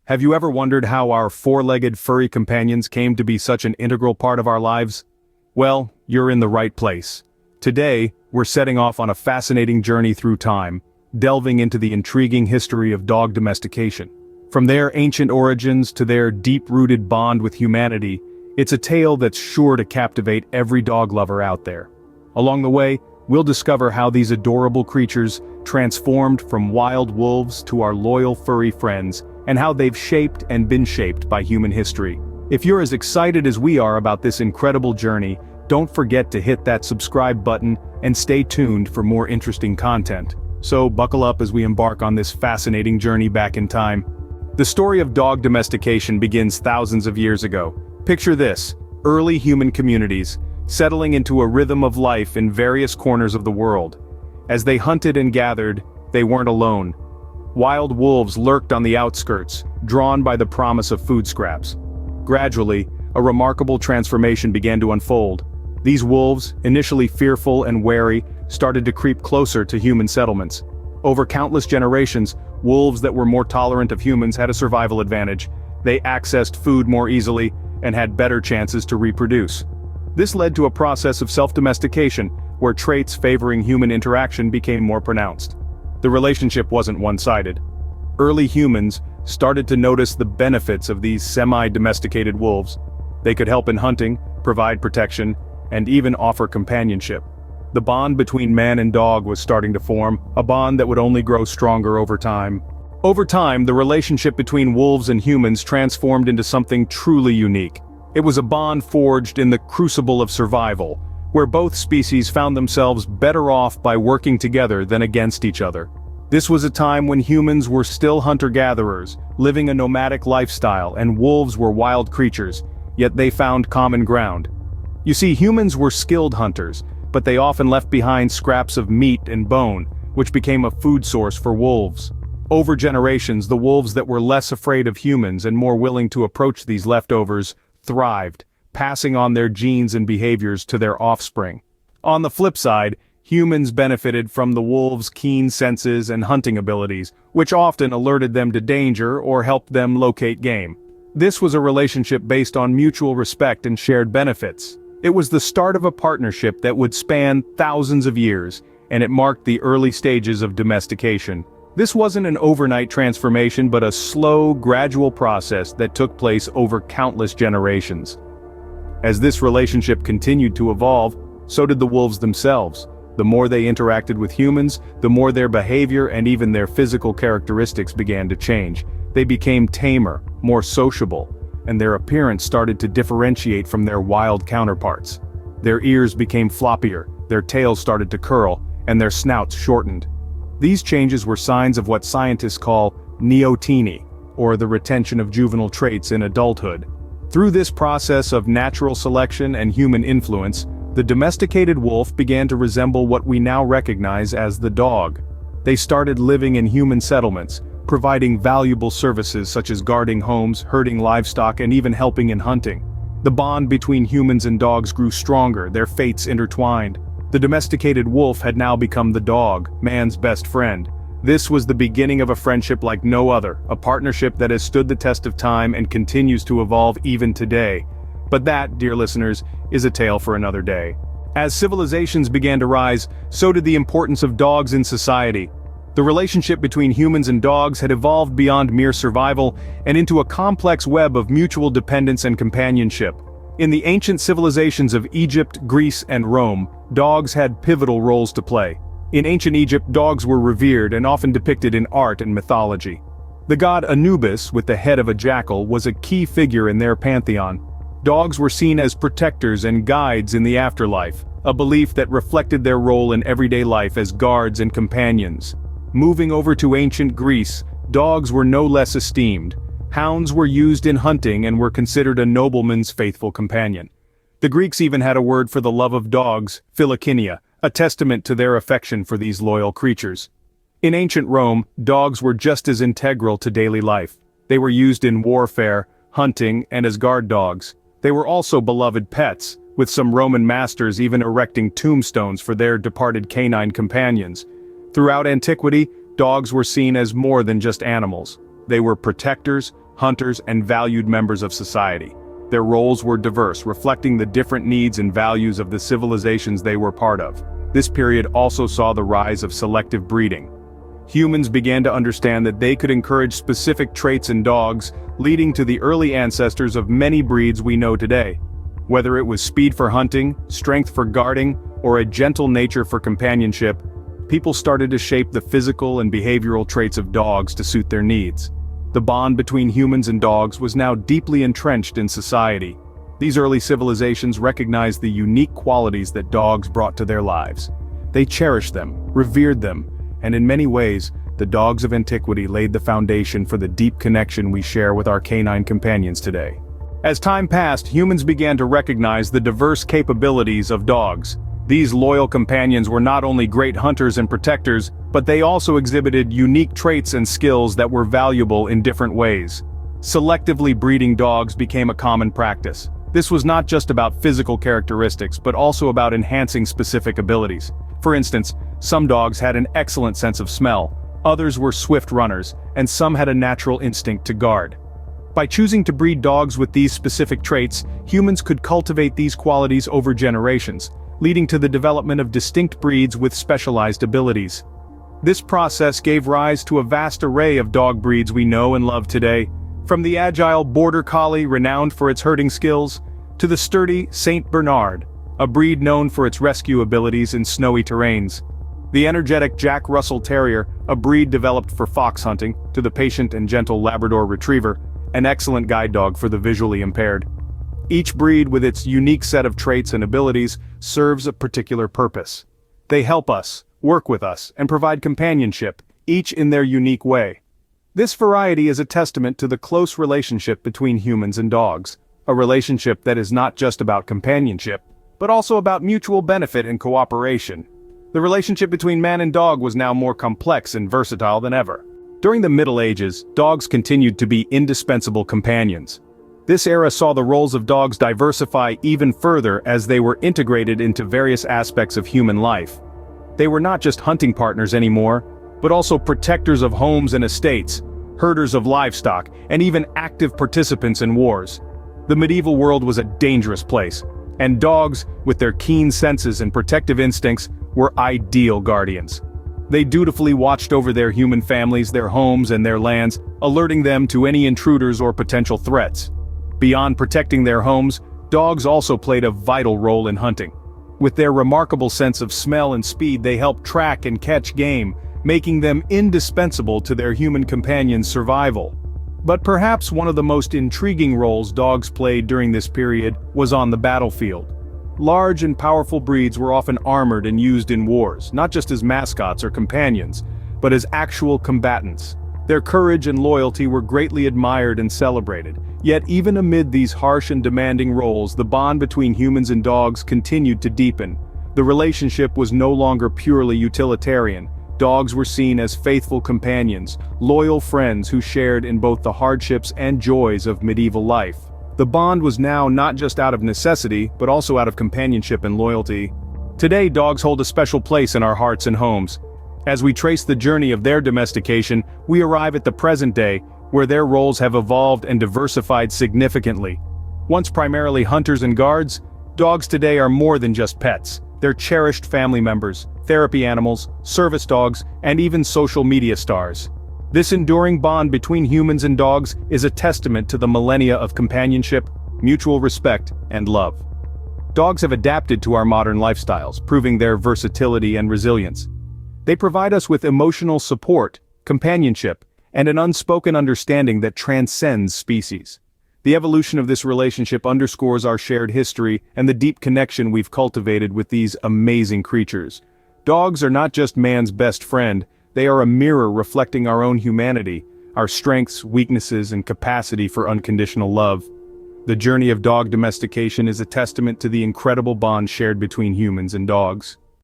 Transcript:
Have you ever wondered how our four-legged furry companions came to be such an integral part of our lives? Well, you're in the right place. Today, we're setting off on a fascinating journey through time, delving into the intriguing history of dog domestication. From their ancient origins to their deep-rooted bond with humanity, it's a tale that's sure to captivate every dog lover out there. Along the way, we'll discover how these adorable creatures transformed from wild wolves to our loyal furry friends, and how they've shaped and been shaped by human history. If you're as excited as we are about this incredible journey, don't forget to hit that subscribe button and stay tuned for more interesting content. So buckle up as we embark on this fascinating journey back in time. The story of dog domestication begins thousands of years ago. Picture this: early human communities, settling into a rhythm of life in various corners of the world. As they hunted and gathered, they weren't alone. Wild wolves lurked on the outskirts, drawn by the promise of food scraps. Gradually, a remarkable transformation began to unfold. These wolves, initially fearful and wary, started to creep closer to human settlements. Over countless generations, wolves that were more tolerant of humans had a survival advantage. They accessed food more easily and had better chances to reproduce. This led to a process of self-domestication, where traits favoring human interaction became more pronounced. The relationship wasn't one-sided. Early humans started to notice the benefits of these semi-domesticated wolves. They could help in hunting, provide protection, and even offer companionship. The bond between man and dog was starting to form, a bond that would only grow stronger over time. Over time, the relationship between wolves and humans transformed into something truly unique. It was a bond forged in the crucible of survival, where both species found themselves better off by working together than against each other. This was a time when humans were still hunter-gatherers, living a nomadic lifestyle, and wolves were wild creatures, yet they found common ground. You see, humans were skilled hunters, but they often left behind scraps of meat and bone, which became a food source for wolves. Over generations, the wolves that were less afraid of humans and more willing to approach these leftovers thrived, passing on their genes and behaviors to their offspring. On the flip side, humans benefited from the wolves' keen senses and hunting abilities, which often alerted them to danger or helped them locate game. This was a relationship based on mutual respect and shared benefits. It was the start of a partnership that would span thousands of years, and it marked the early stages of domestication. This wasn't an overnight transformation, but a slow, gradual process that took place over countless generations. As this relationship continued to evolve, so did the wolves themselves. The more they interacted with humans, the more their behavior and even their physical characteristics began to change. They became tamer, more sociable, and their appearance started to differentiate from their wild counterparts. Their ears became floppier, their tails started to curl, and their snouts shortened. These changes were signs of what scientists call neoteny, or the retention of juvenile traits in adulthood. Through this process of natural selection and human influence, the domesticated wolf began to resemble what we now recognize as the dog. They started living in human settlements, providing valuable services such as guarding homes, herding livestock, and even helping in hunting. The bond between humans and dogs grew stronger, their fates intertwined. The domesticated wolf had now become the dog, man's best friend. This was the beginning of a friendship like no other, a partnership that has stood the test of time and continues to evolve even today. But that, dear listeners, is a tale for another day. As civilizations began to rise, so did the importance of dogs in society. The relationship between humans and dogs had evolved beyond mere survival and into a complex web of mutual dependence and companionship. In the ancient civilizations of Egypt, Greece, and Rome, dogs had pivotal roles to play. In ancient Egypt, dogs were revered and often depicted in art and mythology. The god Anubis, with the head of a jackal, was a key figure in their pantheon. Dogs were seen as protectors and guides in the afterlife, a belief that reflected their role in everyday life as guards and companions. Moving over to ancient Greece, dogs were no less esteemed. Hounds were used in hunting and were considered a nobleman's faithful companion. The Greeks even had a word for the love of dogs, philokinia, a testament to their affection for these loyal creatures. In ancient Rome, dogs were just as integral to daily life. They were used in warfare, hunting, and as guard dogs. They were also beloved pets, with some Roman masters even erecting tombstones for their departed canine companions. Throughout antiquity, dogs were seen as more than just animals. They were protectors, hunters, and valued members of society. Their roles were diverse, reflecting the different needs and values of the civilizations they were part of. This period also saw the rise of selective breeding. Humans began to understand that they could encourage specific traits in dogs, leading to the early ancestors of many breeds we know today. Whether it was speed for hunting, strength for guarding, or a gentle nature for companionship, people started to shape the physical and behavioral traits of dogs to suit their needs. The bond between humans and dogs was now deeply entrenched in society. These early civilizations recognized the unique qualities that dogs brought to their lives. They cherished them, revered them, and in many ways, the dogs of antiquity laid the foundation for the deep connection we share with our canine companions today. As time passed, humans began to recognize the diverse capabilities of dogs. These loyal companions were not only great hunters and protectors, but they also exhibited unique traits and skills that were valuable in different ways. Selectively breeding dogs became a common practice. This was not just about physical characteristics, but also about enhancing specific abilities. For instance, some dogs had an excellent sense of smell, others were swift runners, and some had a natural instinct to guard. By choosing to breed dogs with these specific traits, humans could cultivate these qualities over generations, leading to the development of distinct breeds with specialized abilities. This process gave rise to a vast array of dog breeds we know and love today, from the agile Border Collie renowned for its herding skills, to the sturdy Saint Bernard, a breed known for its rescue abilities in snowy terrains. The energetic Jack Russell Terrier, a breed developed for fox hunting, to the patient and gentle Labrador Retriever, an excellent guide dog for the visually impaired. Each breed with its unique set of traits and abilities serves a particular purpose. They help us, work with us, and provide companionship, each in their unique way. This variety is a testament to the close relationship between humans and dogs, a relationship that is not just about companionship, but also about mutual benefit and cooperation. The relationship between man and dog was now more complex and versatile than ever. During the Middle Ages, dogs continued to be indispensable companions. This era saw the roles of dogs diversify even further as they were integrated into various aspects of human life. They were not just hunting partners anymore, but also protectors of homes and estates, herders of livestock, and even active participants in wars. The medieval world was a dangerous place, and dogs, with their keen senses and protective instincts, were ideal guardians. They dutifully watched over their human families, their homes, and their lands, alerting them to any intruders or potential threats. Beyond protecting their homes, dogs also played a vital role in hunting. With their remarkable sense of smell and speed, they helped track and catch game, making them indispensable to their human companions' survival. But perhaps one of the most intriguing roles dogs played during this period was on the battlefield. Large and powerful breeds were often armored and used in wars, not just as mascots or companions, but as actual combatants. Their courage and loyalty were greatly admired and celebrated. Yet even amid these harsh and demanding roles, the bond between humans and dogs continued to deepen. The relationship was no longer purely utilitarian. Dogs were seen as faithful companions, loyal friends who shared in both the hardships and joys of medieval life. The bond was now not just out of necessity, but also out of companionship and loyalty. Today, dogs hold a special place in our hearts and homes. As we trace the journey of their domestication, we arrive at the present day, where their roles have evolved and diversified significantly. Once primarily hunters and guards, dogs today are more than just pets. They're cherished family members, therapy animals, service dogs, and even social media stars. This enduring bond between humans and dogs is a testament to the millennia of companionship, mutual respect, and love. Dogs have adapted to our modern lifestyles, proving their versatility and resilience. They provide us with emotional support, companionship, and an unspoken understanding that transcends species. The evolution of this relationship underscores our shared history and the deep connection we've cultivated with these amazing creatures. Dogs are not just man's best friend, they are a mirror reflecting our own humanity, our strengths, weaknesses, and capacity for unconditional love. The journey of dog domestication is a testament to the incredible bond shared between humans and dogs.